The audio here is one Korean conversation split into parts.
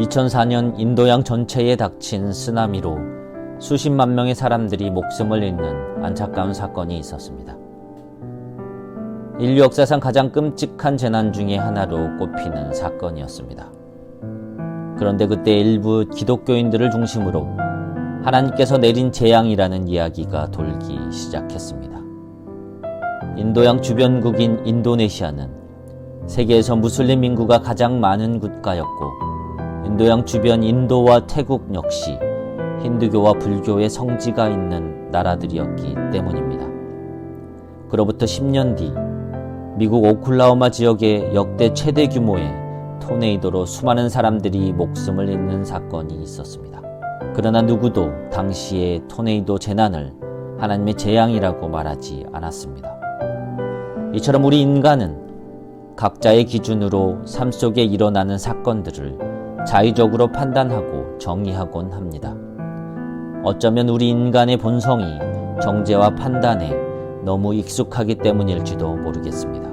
2004년 인도양 전체에 닥친 쓰나미로 수십만 명의 사람들이 목숨을 잃는 안타까운 사건이 있었습니다. 인류 역사상 가장 끔찍한 재난 중에 하나로 꼽히는 사건이었습니다. 그런데 그때 일부 기독교인들을 중심으로 하나님께서 내린 재앙이라는 이야기가 돌기 시작했습니다. 인도양 주변국인 인도네시아는 세계에서 무슬림 인구가 가장 많은 국가였고, 인도양 주변 인도와 태국 역시 힌두교와 불교의 성지가 있는 나라들이었기 때문입니다. 그로부터 10년 뒤 미국 오클라호마 지역의 역대 최대 규모의 토네이도로 수많은 사람들이 목숨을 잃는 사건이 있었습니다. 그러나 누구도 당시의 토네이도 재난을 하나님의 재앙이라고 말하지 않았습니다. 이처럼 우리 인간은 각자의 기준으로 삶 속에 일어나는 사건들을 자의적으로 판단하고 정의하곤 합니다. 어쩌면 우리 인간의 본성이 정죄와 판단에 너무 익숙하기 때문일지도 모르겠습니다.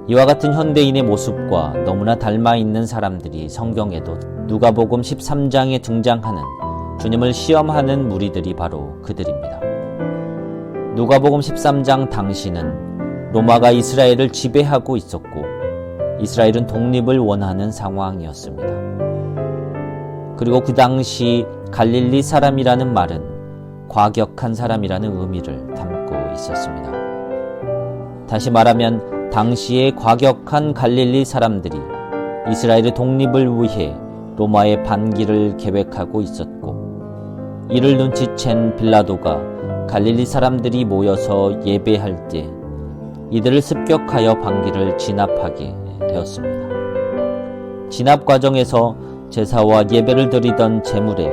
이와 같은 현대인의 모습과 너무나 닮아 있는 사람들이 성경에도 누가복음 13장에 등장하는 주님을 시험하는 무리들이 바로 그들입니다. 누가복음 13장 당시는 로마가 이스라엘을 지배하고 있었고, 이스라엘은 독립을 원하는 상황이었습니다. 그리고 그 당시 갈릴리 사람이라는 말은 과격한 사람이라는 의미를 담고 있었습니다. 다시 말하면 당시의 과격한 갈릴리 사람들이 이스라엘의 독립을 위해 로마의 반기를 계획하고 있었고, 이를 눈치챈 빌라도가 갈릴리 사람들이 모여서 예배할 때 이들을 습격하여 반기를 진압하게 되었습니다. 진압 과정에서 제사와 예배를 드리던 제물에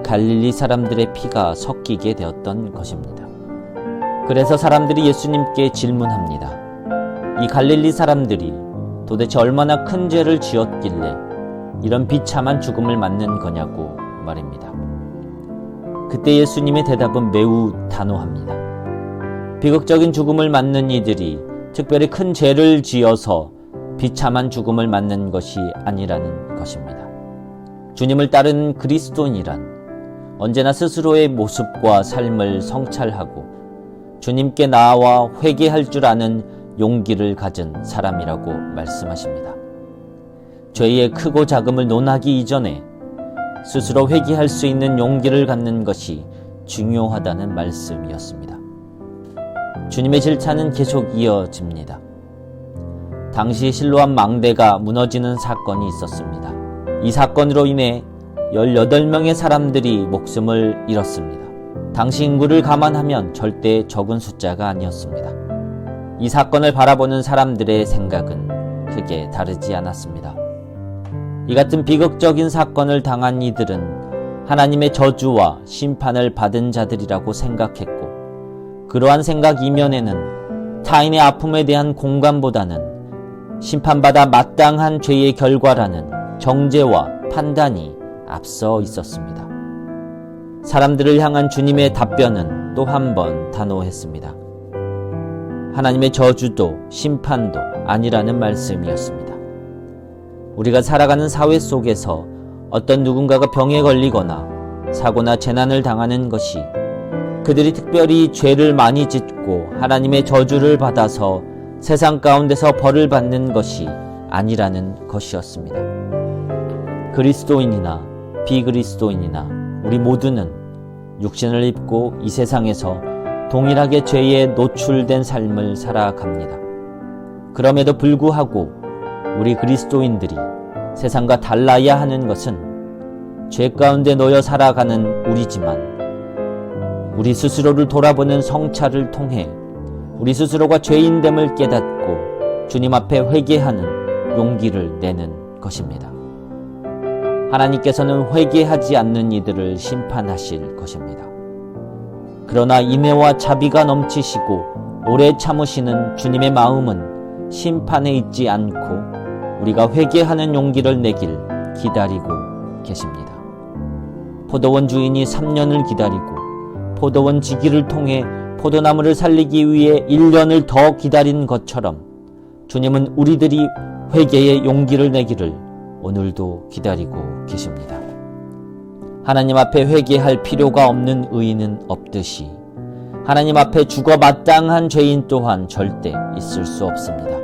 갈릴리 사람들의 피가 섞이게 되었던 것입니다. 그래서 사람들이 예수님께 질문합니다. 이 갈릴리 사람들이 도대체 얼마나 큰 죄를 지었길래 이런 비참한 죽음을 맞는 거냐고 말입니다. 그때 예수님의 대답은 매우 단호합니다. 비극적인 죽음을 맞는 이들이 특별히 큰 죄를 지어서 비참한 죽음을 맞는 것이 아니라는 것입니다. 주님을 따르는 그리스도인이란 언제나 스스로의 모습과 삶을 성찰하고 주님께 나아와 회개할 줄 아는 용기를 가진 사람이라고 말씀하십니다. 죄의 크고 작음을 논하기 이전에 스스로 회개할 수 있는 용기를 갖는 것이 중요하다는 말씀이었습니다. 주님의 질타는 계속 이어집니다. 당시 실로암 망대가 무너지는 사건이 있었습니다. 이 사건으로 인해 18명의 사람들이 목숨을 잃었습니다. 당시 인구를 감안하면 절대 적은 숫자가 아니었습니다. 이 사건을 바라보는 사람들의 생각은 크게 다르지 않았습니다. 이 같은 비극적인 사건을 당한 이들은 하나님의 저주와 심판을 받은 자들이라고 생각했고, 그러한 생각 이면에는 타인의 아픔에 대한 공감보다는 심판받아 마땅한 죄의 결과라는 정죄와 판단이 앞서 있었습니다. 사람들을 향한 주님의 답변은 또 한 번 단호했습니다. 하나님의 저주도 심판도 아니라는 말씀이었습니다. 우리가 살아가는 사회 속에서 어떤 누군가가 병에 걸리거나 사고나 재난을 당하는 것이 그들이 특별히 죄를 많이 짓고 하나님의 저주를 받아서 세상 가운데서 벌을 받는 것이 아니라는 것이었습니다. 그리스도인이나 비그리스도인이나 우리 모두는 육신을 입고 이 세상에서 동일하게 죄에 노출된 삶을 살아갑니다. 그럼에도 불구하고 우리 그리스도인들이 세상과 달라야 하는 것은 죄 가운데 놓여 살아가는 우리지만, 우리 스스로를 돌아보는 성찰을 통해 우리 스스로가 죄인됨을 깨닫고 주님 앞에 회개하는 용기를 내는 것입니다. 하나님께서는 회개하지 않는 이들을 심판하실 것입니다. 그러나 인애와 자비가 넘치시고 오래 참으시는 주님의 마음은 심판에 있지 않고 우리가 회개하는 용기를 내길 기다리고 계십니다. 포도원 주인이 3년을 기다리고 포도원 지기를 통해 포도나무를 살리기 위해 1년을 더 기다린 것처럼 주님은 우리들이 회개의 용기를 내기를 오늘도 기다리고 계십니다. 하나님 앞에 회개할 필요가 없는 의인은 없듯이 하나님 앞에 죽어 마땅한 죄인 또한 절대 있을 수 없습니다.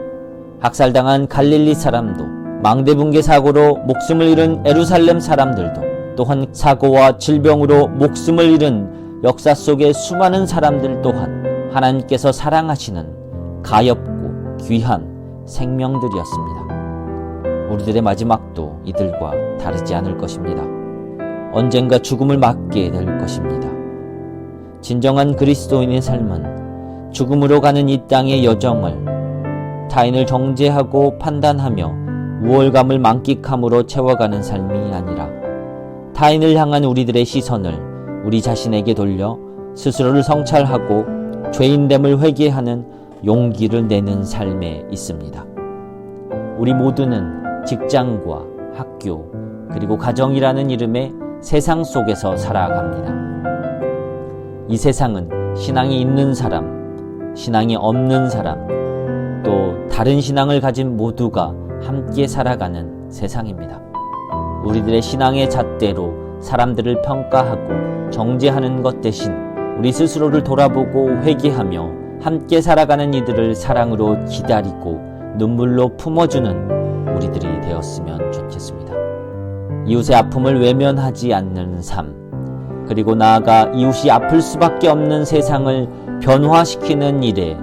학살당한 갈릴리 사람도, 망대붕괴 사고로 목숨을 잃은 예루살렘 사람들도, 또한 사고와 질병으로 목숨을 잃은 역사 속의 수많은 사람들 또한 하나님께서 사랑하시는 가엾고 귀한 생명들이었습니다. 우리들의 마지막도 이들과 다르지 않을 것입니다. 언젠가 죽음을 맞게 될 것입니다. 진정한 그리스도인의 삶은 죽음으로 가는 이 땅의 여정을 타인을 정죄하고 판단하며 우월감을 만끽함으로 채워가는 삶이 아니라 타인을 향한 우리들의 시선을 우리 자신에게 돌려 스스로를 성찰하고 죄인됨을 회개하는 용기를 내는 삶에 있습니다. 우리 모두는 직장과 학교 그리고 가정이라는 이름의 세상 속에서 살아갑니다. 이 세상은 신앙이 있는 사람, 신앙이 없는 사람, 또 다른 신앙을 가진 모두가 함께 살아가는 세상입니다. 우리들의 신앙의 잣대로 사람들을 평가하고 정죄하는 것 대신 우리 스스로를 돌아보고 회개하며 함께 살아가는 이들을 사랑으로 기다리고 눈물로 품어주는 우리들이 되었으면 좋겠습니다. 이웃의 아픔을 외면하지 않는 삶, 그리고 나아가 이웃이 아플 수밖에 없는 세상을 변화시키는 일에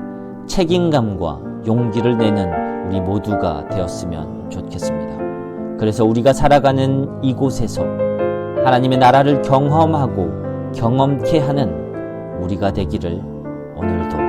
책임감과 용기를 내는 우리 모두가 되었으면 좋겠습니다. 그래서 우리가 살아가는 이곳에서 하나님의 나라를 경험하고 경험케 하는 우리가 되기를 오늘도